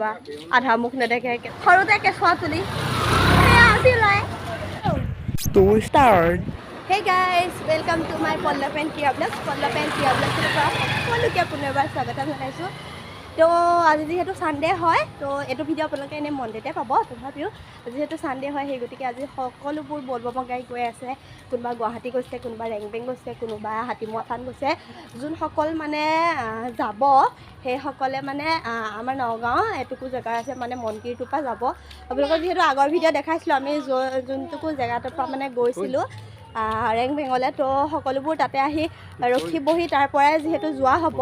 বা আধা মুখ নেদেখে সৰুতে কেঁচুৱা তুলি Hey guys, welcome to my Pallab and Priya Vlogs. Pallab and Priya Vlogs সকলোকে পুনৰবাৰ স্বাগতম জনাইছোঁ। তো আজি যেহেতু সানডে হয় তো এইটো ভিডিঅ' আপোনালোকে এনেই মনতে পাব তথাপিও যেহেতু সানডে হয় সেই গতিকে আজি সকলোবোৰ বলবম গাড়ী গৈ আছে কোনোবা গুৱাহাটী গৈছে কোনোবা ৰেংবেং গৈছে কোনোবা হাতীমৰা থান গৈছে যোনসকল মানে যাব সেইসকলে মানে আমাৰ নগাঁও এটুকু জেগা আছে মানে মন্দিৰটোৰ পৰা যাব আপোনালোকক যিহেতু আগৰ ভিডিঅ' দেখাইছিলোঁ আমি যোনটুকু জেগাটোৰ পৰা মানে গৈছিলোঁ ৰেংবেঙলৈ তো সকলোবোৰ তাতে আহি ৰখি বহি তাৰ পৰাই যিহেতু যোৱা হ'ব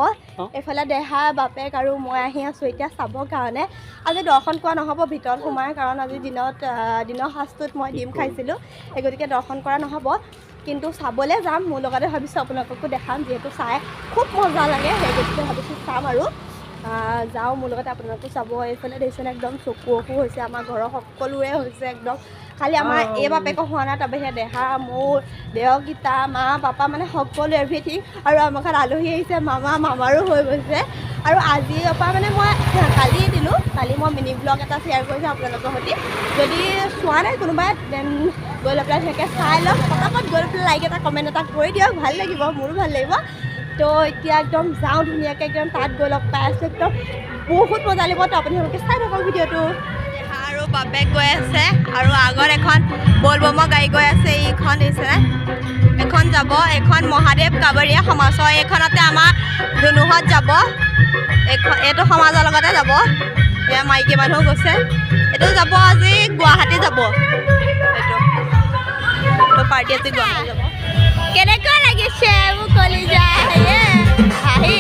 এইফালে দেহা বাপেক আৰু মই আহি আছোঁ এতিয়া চাবৰ কাৰণে আজি দৰ্শন কৰা নহ'ব ভিতৰত সোমাই কাৰণ আজি দিনৰ সাঁজটোত মই ডিম খাইছিলোঁ সেই গতিকে দৰ্শন কৰা নহ'ব কিন্তু চাবলৈ যাম মোৰ লগতে ভাবিছোঁ আপোনালোককো দেখাম যিহেতু চাই খুব মজা লাগে সেই গতিকে ভাবিছোঁ চাম আৰু যাওঁ মোৰ লগতে আপোনালোকো চাব এইফালে দেখিছেনে একদম চকু হৈছে আমাৰ ঘৰৰ সকলোৰে হৈছে একদম খালি আমাৰ এই বাপেকৰ হোৱা নাই তাৰবাহিৰে দেহা মোৰ দেহগীতা মা পাপা মানে সকলো এভৰিথিং আৰু আমাৰ ঘৰত আলহী আহিছে মামাৰো হৈ গৈছে আৰু আজিৰ পৰা মানে মই কালি দিলোঁ কালি মই মিনি ব্লগ এটা শ্বেয়াৰ কৰিছোঁ আপোনালোকৰ সৈতে যদি চোৱা নাই কোনোবাই দেন গৈ লৈ পেলাই ধুনীয়াকৈ চাই লওক পটাপট গৈ পেলাই লাইক এটা কমেণ্ট এটা কৰি দিয়ক ভাল লাগিব মোৰো ভাল লাগিব তো এতিয়া একদম যাওঁ ধুনীয়াকৈ একদম তাত গৈ লগ পাই আছোঁ একদম বহুত মজা লাগিব তো আপোনালোকে চাই থাকক ভিডিঅ'টো আৰু বাপেক গৈ আছে আৰু আগত এখন বলবমৰ গাড়ী গৈ আছে এইখন দিছে এখন যাব এখন মহাদেৱ কাবৰীয়া সমাজৰ এইখনতে আমাৰ ধুনুহঁত যাব এইটো সমাজৰ লগতে যাব এয়া মাইকী মানুহ গৈছে এইটো যাব আজি গুৱাহাটী যাব এইটো পাৰ্টি আজি গুৱাহাটী যাব কেনেকুৱা লাগিছে মোক কলিজা আহি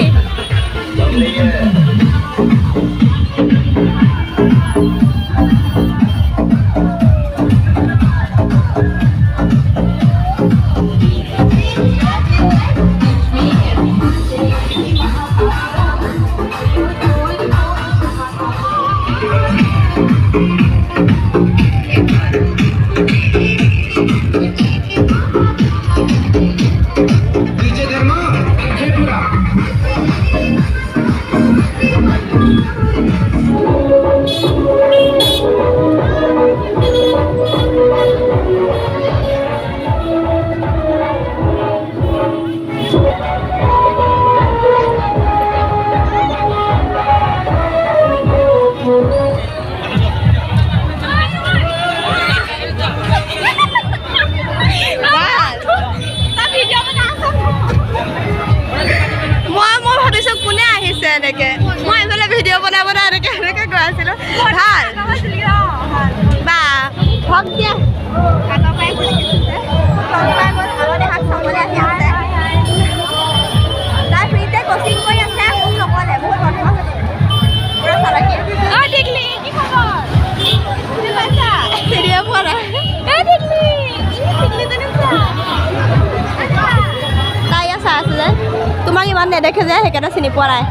তোমাক ইমান নেদেখে যে সেইকাৰণে চিনি পোৱা নাই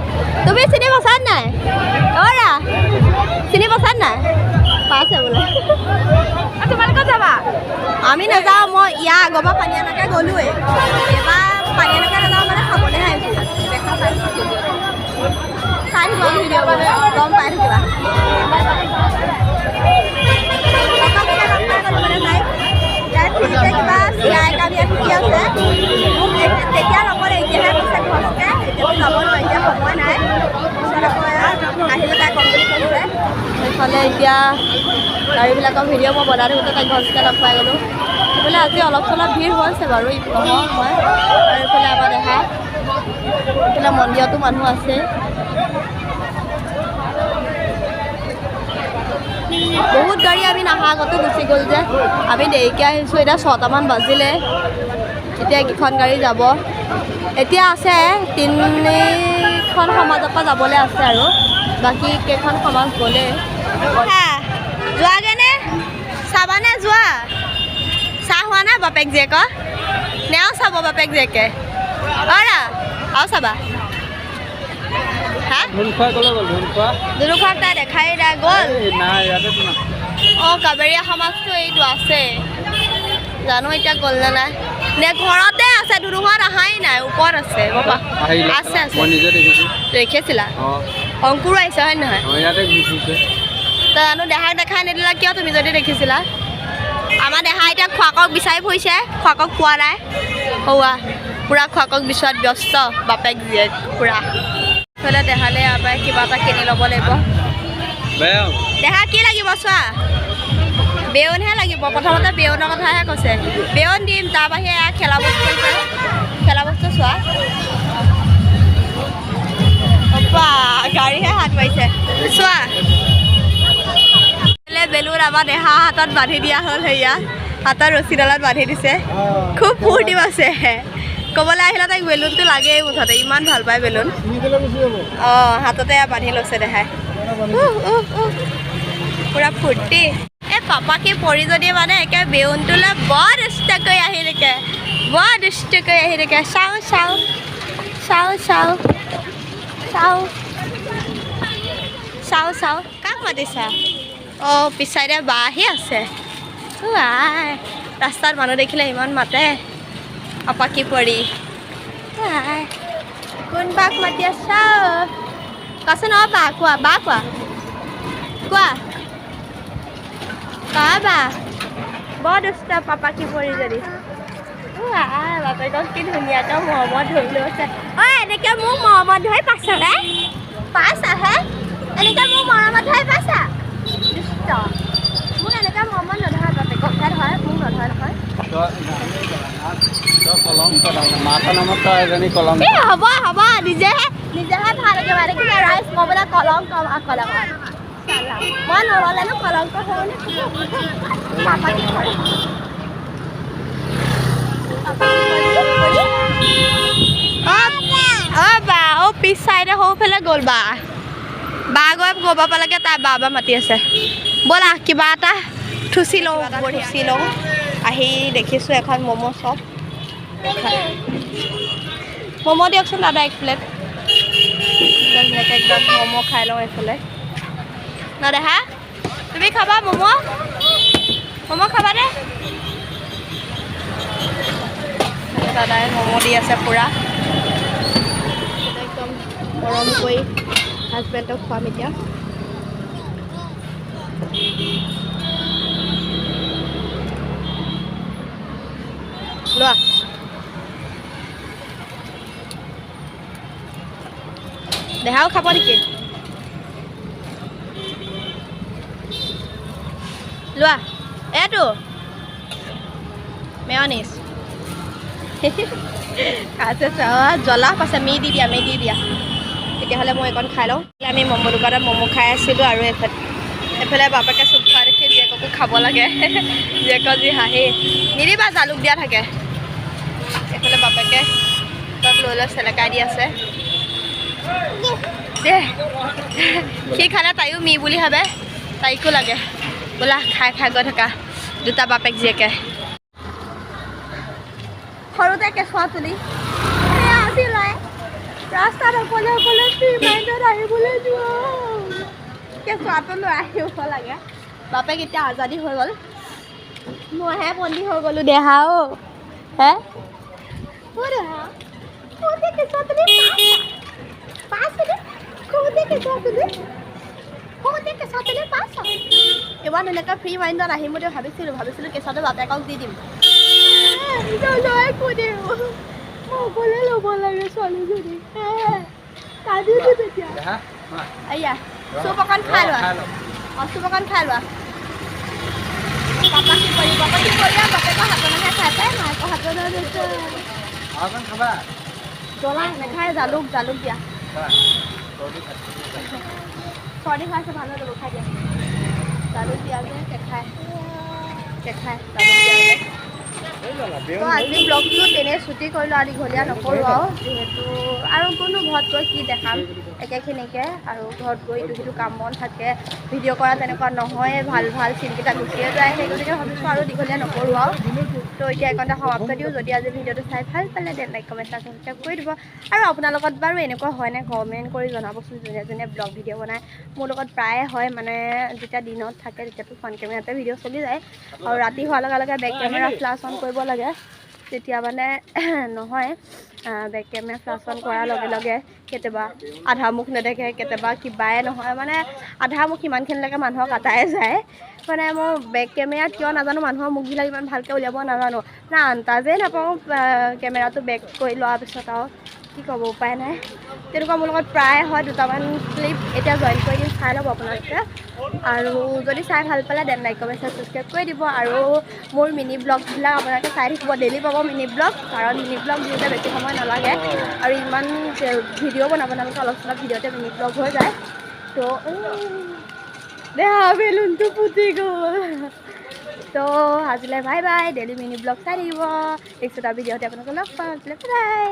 তুমি চিনি পাইছা নাই অৰা চিনি পাইছা নাই পাইছে বোলে তোমালোকে যাবা আমি নাযাওঁ মই ইয়াৰ আগৰ পৰা পানীয়ানকে গ'লোৱেই এবাৰ পানীয়ানকে নাযাওঁ মানে খাবলৈ আহিছোঁ দেখা পাইছোঁ চাই থাকিবা ভিডিঅ' মানে গম পাই থাকিবা কিবা চিলাই কাম ইয়াত শিকি আছে মোক তেতিয়া নকৰে এতিয়াহে কৈছে ঘৰতে এতিয়াতো যাব নোৱাৰে এতিয়া সময় নাই পিছত আকৌ আহিলে তাই কমপ্লিট কৰিছে সেইফালে এতিয়া গাড়ীবিলাকৰ ভিডিঅ' মই বনাই থাকোঁতে তাইক ঘৰতে লগ পাই গ'লোঁ সেইফালে আজি অলপ চলপ ভিৰ হৈছে বাৰু নহয় মই আৰু এইফালে আমাৰ দেহা এইফালে মন্দিৰতো মানুহ আছে বহুত গাড়ী আমি নাহা আগতো গুচি গ'ল যে আমি দেৰিকৈ আহিছোঁ এতিয়া 6টামান বাজিলে এতিয়া কেইখন গাড়ী যাব এতিয়া আছে 3খন সমাজৰ পৰা যাবলৈ আছে আৰু বাকী কেইখন সমাজ গ'লে যোৱাগৈনে চাবানে যোৱা চাহ হোৱা নাই বাপেক জীয়েকৰ নেও চাব বাপেক জীয়েকে অৰা আৰু চাবা ধুনুখোৱা তাই দেখাই নাই গ'ল অঁ কাবেৰীয়া সমাজটো এইটো আছে জানো এতিয়া গ'ল নে নাই নে ঘৰতে আছে ধুনুখোৱাত অহাই নাই ওপৰত আছে বাবা আছে আছে দেখিছিলা অংকুৰো আহিছে হয় নহয় জানো দেহাক দেখাই নিদিলা কিয় তুমি যদি দেখিছিলা আমাৰ দেহা এতিয়া খোৱাকক বিচাৰি ফুৰিছে খোৱাকক পোৱা নাই হৌৱা পূৰা খোৱাকক বিচৰাত ব্যস্ত বাপেক জীয়েক পূৰা এইফালে দেহালে আমাৰ কিবা এটা কিনি ল'ব লাগিব দেহা কি লাগিব চোৱা বেউনহে লাগিব প্ৰথমতে বেউনৰ কথাহে কৈছে বেউন দিম তাৰ বাহিৰে খেলা বস্তু চোৱা গাড়ীহে হাত মাৰিছে চোৱা বেলুন আমাৰ দেহা হাতত বান্ধি দিয়া হ'ল সেয়া হাতৰ ৰছীডালত বান্ধি দিছে খুব ফূৰ্তি পাইছে ক'বলৈ আহিলে তাইক বেলুনটো লাগেই মুঠতে ইমান ভাল পায় বেলুন অঁ হাততে বান্ধি লৈছে দেহাই পূৰা ফূৰ্তি এই পাপাকে পৰি যদি মানে একে বেউনটোলৈ বৰ দুষ্টকৈ আহি থাকে চাওঁ কাক মাতিছা অঁ পিছাইদে বা আহি আছে আই ৰাস্তাত মানুহ দেখিলে ইমান মাতে পাপাকি পৰি কোন বাক মাতি আছা কচোন অঁ বা কোৱা বা বৰ দুষ্ট পাপাকি পৰি যদি বাপেকক কি ধুনীয়াকৈ মৰমত ধৰি লৈছে অঁ এনেকৈ মোক মৰমত ধৰি পাইছাহে এনেকৈ মোক মৰমত ধৰি পাইছা দুষ্ট মোক এনেকৈ মৰমত নধৰে বাপেককহে ধৰে মোক নধৰে নহয় হ'ব নিজেহে ভাল একেবাৰে দেখিলে ৰাইজ ক'বলৈ কলংক মই নল'লেনো কলংক হ'বনে পাপাকি পৰি পিছ চাইডে সৌফালে গ'ল বা গৈ গ'ব পালেগে তাই বা মাতি আছে ব'লা কিবা এটা থুচি লওঁ আহি দেখিছোঁ এখন ম'ম' শ্বপ ম'ম' দিয়কচোন দাদা এক প্লেট ধুনীয়াকৈ একদম ম'ম' খাই লওঁ এইফালে নদেহা তুমি খাবা ম'ম' খাবানে দাদাই ম'ম' দি আছে পূৰা একদম গৰম কৰি হাজবেণ্ডক খুৱাম এতিয়া লোৱা দেহাও খাব নেকি লোৱা এইটো মেয়নিজ আছে জ্বলা পাছে মি দি দিয়া তেতিয়াহ'লে মই এইকণ খাই লওঁ আমি ম'ম' দোকানত ম'ম' খাই আছিলোঁ আৰু এইফালে বাপেকে চুপ খোৱা দেখি জীয়েককো খাব লাগে জীয়েকৰ যি হাঁহি নিদিবা জালুক দিয়া থাকে এইফালে বাপেকে তাত লৈ চেলেকাই দি আছে দে সি খালে তাইও মি বুলি ভাবে তাইকো লাগে বোলা খাই গৈ থকা দুটা বাপেক জীয়েকে সৰুতে কেঁচুৱা তুলি আজি লয় ৰাস্তাত অকলে ফ্ৰীমাইণ্ডত আহিবলৈ কেঁচুৱাটো লৈ আহিব লাগে বাপেক এতিয়া আজাদী হৈ গ'ল মইহে বন্দী হৈ গ'লোঁ দেহা হে দেহা কেঁচুৱা তুলি এবাৰ ধুনীয়াকৈ ফ্ৰী মাইণ্ডত আহিম বুলি ভাবিছিলোঁ কেঁচুৱাটো বাপেকক দি দিম অকলে ল'ব লাগে ছোৱালীজনী কান্দিছো তেতিয়া এয়া চুপ অকণ খাই লোৱা পাপাকি কৰি বাপেকৰ হাতলৈহে খাই পায় মাকৰ হাতলৈ জ্বলা নেখায় জালুক দিয়া চৰ্দি খাইছে ভাল হৈ যাব খাই দিয়া জালুক দিয়া যে কেঁচাই জালুক দিয়া তো আজি ব্লগটো তেনেই ছুটি কৰিলোঁ আৰু দীঘলীয়া নকৰোঁ যিহেতু আৰু কোনো ঘৰত গৈ কি দেখাম একেখিনিকে আৰু ঘৰত গৈ ইটো সিটো কাম বন থাকে ভিডিঅ' কৰা তেনেকুৱা নহয় ভাল চিনকেইটা গুচিয়ে যায় সেই গতিকে ভাবিছোঁ আৰু দীঘলীয়া নকৰোঁ তো এতিয়া এইকণতে সমাপ্ত দিওঁ যদি আজি ভিডিঅ'টো চাই ভাল পালে দেন লাইক কমেণ্ট ছাবস্ক্ৰাইব কৰি দিব আৰু আপোনাৰ লগত বাৰু এনেকুৱা হয়নে কমেণ্ট কৰি জনাবচোন যোনে ব্লগ ভিডিঅ' বনায় মোৰ লগত প্ৰায়ে হয় মানে যেতিয়া দিনত থাকে তেতিয়াতো ফ্ৰণ্ট কেমেৰাতে ভিডিঅ' চলি যায় আৰু ৰাতি হোৱাৰ লগে লগে বেক কেমেৰা ফ্লাছ অন কৰিব লাগে তেতিয়া মানে নহয় বেক কেমেৰা ফ্লাছ অন কৰাৰ লগে লগে কেতিয়াবা আধা মুখ নেদেখে কেতিয়াবা কিবাই নহয় মানে আধা মুখ সিমানখিনিলৈকে মানুহক আটাই যায় মানে মোৰ বেক কেমেৰাত কিয় নাজানো মানুহৰ মুখবিলাক ইমান ভালকৈ উলিয়াব নাজানো না আন্তাজেই নাপাওঁ কেমেৰাটো বেক কৰি লোৱাৰ পিছত আৰু কি ক'ব উপায় নাই তেনেকুৱা মোৰ লগত প্ৰায় হয় দুটামান ক্লিপ এতিয়া জইন কৰি দিম চাই ল'ব আপোনালোকে আৰু যদি চাই ভাল পালে দেন লাইক কমেণ্ট ছাবস্ক্ৰাইব কৰি দিব আৰু মোৰ মিনি ব্লগবিলাক আপোনালোকে চাই থাকিব ডেইলি পাব মিনি ব্লগ কাৰণ মিনি ব্লগ দিওঁতে বেছি সময় নালাগে আৰু ইমান ভিডিঅ' বনাব নালাগে অলপ চলপ ভিডিঅ'তে মিনি ব্লগ হৈ যায় তো দেহা বেলুনটো ফুটি গ'ল তো আজিলৈ bye bye daily mini blog চাই থাকিব নেক্সট এটা ভিডিঅ'তে আপোনালোকে লগ পাম বাই